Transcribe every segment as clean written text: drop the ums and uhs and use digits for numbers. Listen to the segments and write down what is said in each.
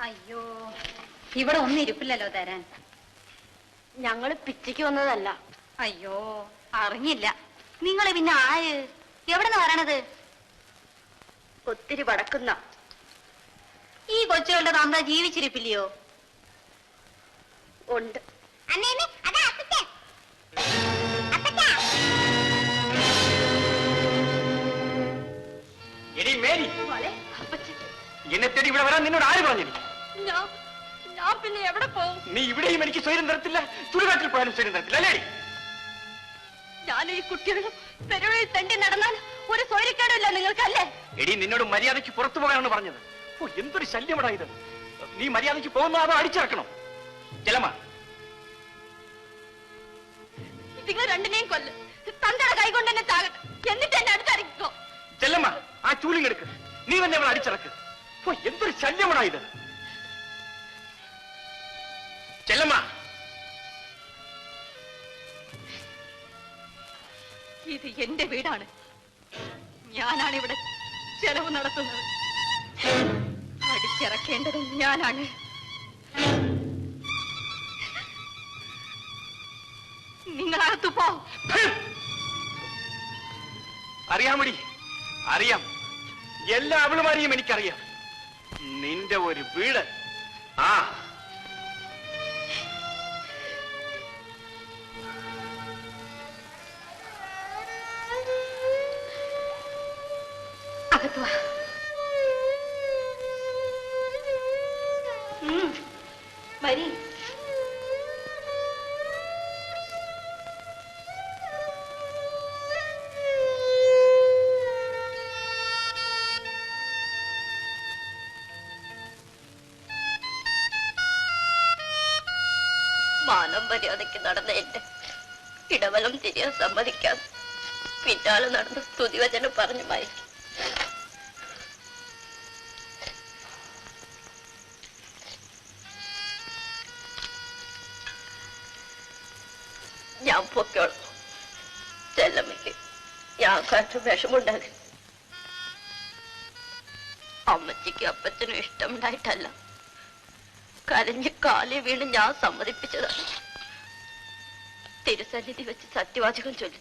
അയ്യോ, ഇവിടെ ഒന്നും ഇരിപ്പില്ലല്ലോ തരാൻ. ഞങ്ങള് പിച്ചയ്ക്ക് വന്നതല്ല. അയ്യോ, അറിഞ്ഞില്ല. നിങ്ങള് പിന്നെ ആര്? എവിടെന്ന് പറയണത്? ഒത്തിരി വടക്കുന്ന. ഈ കൊച്ചുകളുടെ തന്ത ജീവിച്ചിരിപ്പില്ലയോ? ഉണ്ട്. എന്നെ തേടി ഇവിടെ വരാൻ നിന്നോട് ആര് പറഞ്ഞു? ഞാൻ പിന്നെ എവിടെ പോകും? നീ ഇവിടെയും എനിക്ക് സ്വയം തരത്തില്ല, ചുടുകാട്ടിൽ പോയാലും സ്വയം തരത്തില്ല അല്ലേ? ഞാൻ ഈ കുട്ടികളും തെരുവിൽ തെണ്ടി നടന്നാൽ ഒരു സ്വൈര്യക്കേടുമില്ല നിങ്ങൾക്കല്ലേ? എടി, നിന്നോട് മര്യാദയ്ക്ക് പുറത്തു പോകാനാണ് പറഞ്ഞത്. ഓ, എന്തൊരു ശല്യമാടാ ഇത്. നീ മര്യാദയ്ക്ക് പോകുന്നോ അതോ അടിച്ചിറക്കണോ? ചെല്ലമ്മ, നിങ്ങൾ രണ്ടിനെയും കൊല്ല്. തന്തയുടെ കൈ കൊണ്ട് തന്നെ ചാകട്ടെ, എന്നിട്ട് എന്നെ അടുത്തറിയിക്കോ. ചെല്ലമ്മ, ആ ചൂലിങ്ങെടുക്ക്. നീ തന്നെ അവളെ അടിച്ചിറക്ക്. ഓ, എന്തൊരു ശല്യമാടാ ഇത്. ചെല്ലമ്മ, ഇത് എന്റെ വീടാണ്. ഞാനാണ് ഇവിടെ ചെലവ് നടത്തുന്നത്. അടിച്ചിറക്കേണ്ടതും ഞാനാണ്. നിങ്ങളകത്തു പോ. അറിയാമടി, അറിയാം. എല്ലാ അവളുമാരെയും എനിക്കറിയാം. നിന്റെ ഒരു വീട്. ആ, അകത്തു വാ. വരി. മാനം മര്യാദയ്ക്ക് നടന്ന എന്റെ ഇടവലം തിരിയാൻ സമ്മതിക്കാൻ പിന്നാലെ നടന്ന് സ്തുതിവചനം പറഞ്ഞു മയക്കി. ഞാൻ പൊക്കോളാം. ചെല്ലമ്മയ്ക്ക് ഞാൻ കാറ്റ് വിഷമുണ്ടാകും. അമ്മച്ചിക്ക് അപ്പച്ചനും ഇഷ്ടമുണ്ടായിട്ടല്ല, കരഞ്ഞ് കാലി വീണ് ഞാൻ സമ്മതിപ്പിച്ചതാണ്. തിരുസന്നിധി വെച്ച് സത്യവാചകം ചൊല്ലി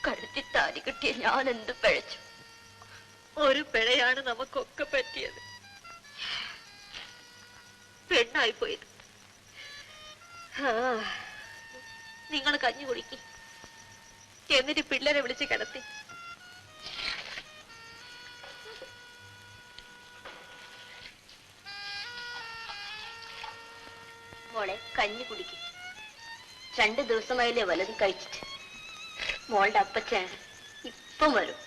കഴുത്തി താലി കിട്ടിയ ഞാൻ എന്ത് പിഴച്ചു? ഒരു പിഴയാണ് നമുക്കൊക്കെ പറ്റിയത്. പെണ്ണായിപ്പോയത്. നിങ്ങൾ കഞ്ഞി കുടിക്കി, എന്നിട്ട് പിള്ളേരെ വിളിച്ച് കിടത്തി. മോളെ കഞ്ഞി കുടിക്കും. 2 ദിവസമായില്ലേ വലതും കഴിച്ചിട്ട്. മോളുടെ അപ്പച്ചൻ ഇപ്പം വരും.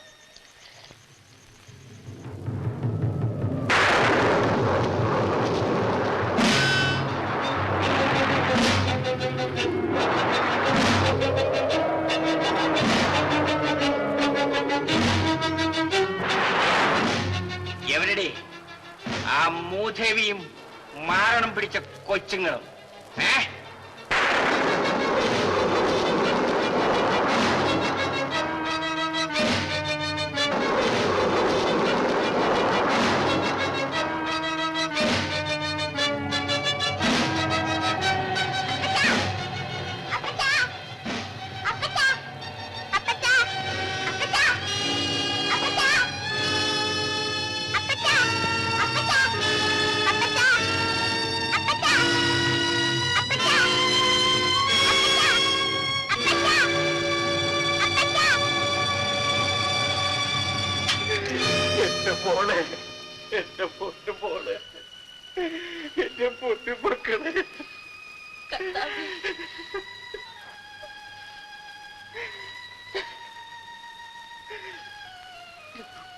എവരുടെ ആ മൂദേവിയും മാരണം പിടിച്ച കൊച്ചുങ്ങളും?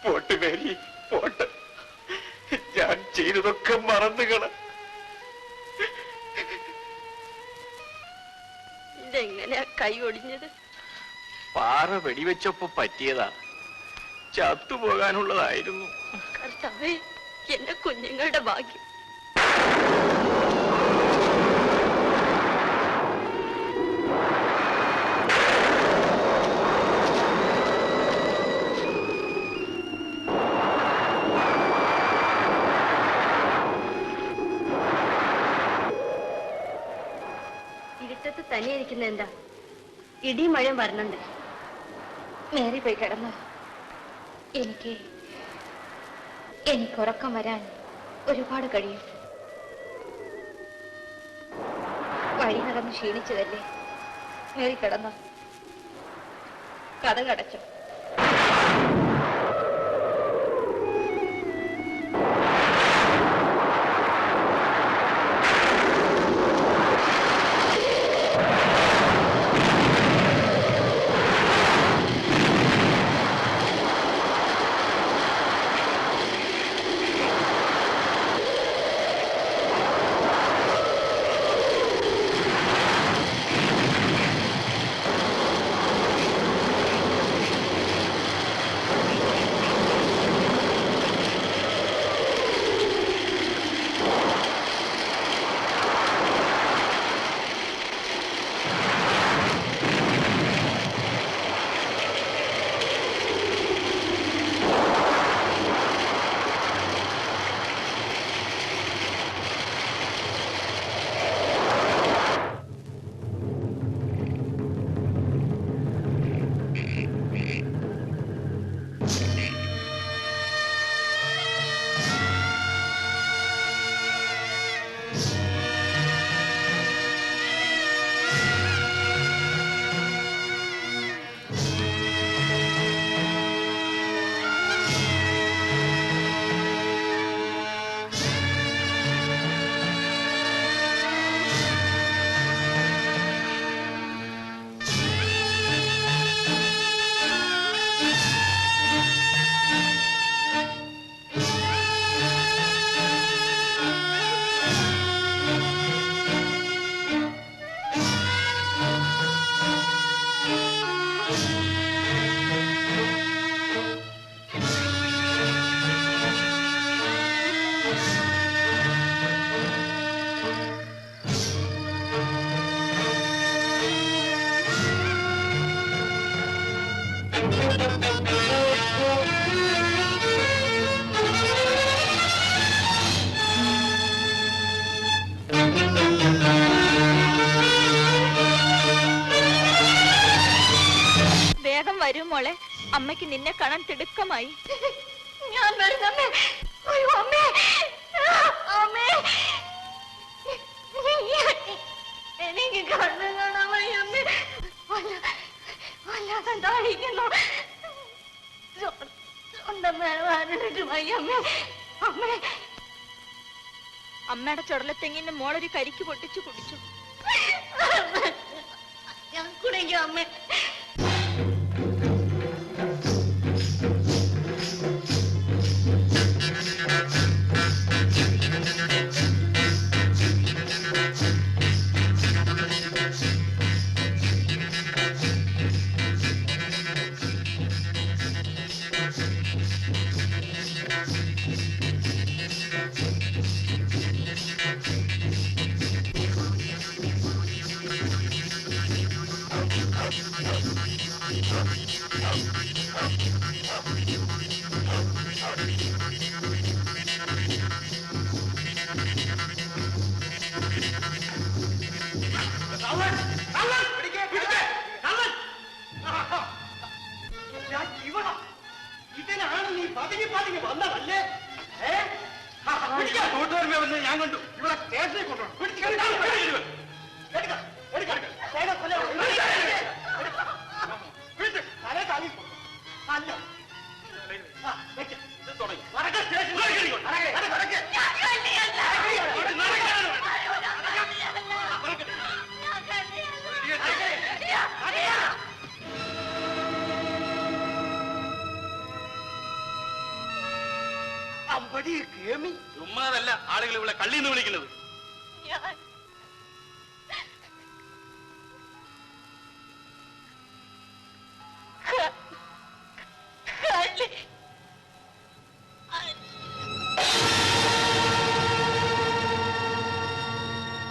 Pot Mary, pot. ഞാൻ ചെയ്തതൊക്കെ മറന്നുകള. ഇതെങ്ങനെയാ കൈ ഒടിഞ്ഞത്? പാറ വെടിവെച്ചപ്പോ പറ്റിയതാ. ചത്തുപോകാനുള്ളതായിരുന്നു. കർത്താവേ, എന്റെ കുഞ്ഞുങ്ങളുടെ ഭാഗ്യം. തനിയെ ഇരിക്കുന്ന എന്താ? ഇടിയും മഴയും വരണുണ്ട്. മേരി പോയി കിടന്നു. എനിക്ക് ഉറക്കം വരാൻ ഒരുപാട് കഴിയും. വഴി നടന്ന് ക്ഷീണിച്ചതല്ലേ. മേരി കിടന്നു. കഥ കടച്ചു. വേഗം വരും മോളെ. അമ്മയ്ക്ക് നിന്നെ കാണാൻ തിടുക്കമായി. ഞാൻ വരുന്നമ്മേ. അയ്യോ അമ്മേ, അമ്മേ, എനിക്ക് കണ്ണു കാണാൻ വയ്യ അമ്മേ. വല്ലാതെ താഴിക്കുന്നു. സ്വന്തം വയ്യ അമ്മേ. അമ്മേ, അമ്മയുടെ ചുടലത്തെങ്ങിന്ന് മോളൊരു കരിക്ക് പൊട്ടിച്ചു കുടിച്ചു. ഞാൻ കുടിക്കാം അമ്മേ. ഇതിനാണ് നീ പതുങ്ങി പതുങ്ങി വന്നതല്ലേ? കൂട്ടുകാരനെ വന്ന് ഞാൻ കണ്ടു. ഇവിടെ സ്റ്റേഷനിൽ കൊണ്ടുപോകണം. അമ്പടി കേമി ചുമ്മാതല്ല ആളുകൾ ഇവിടെ കള്ളിന്ന് വിളിക്കുന്നത്.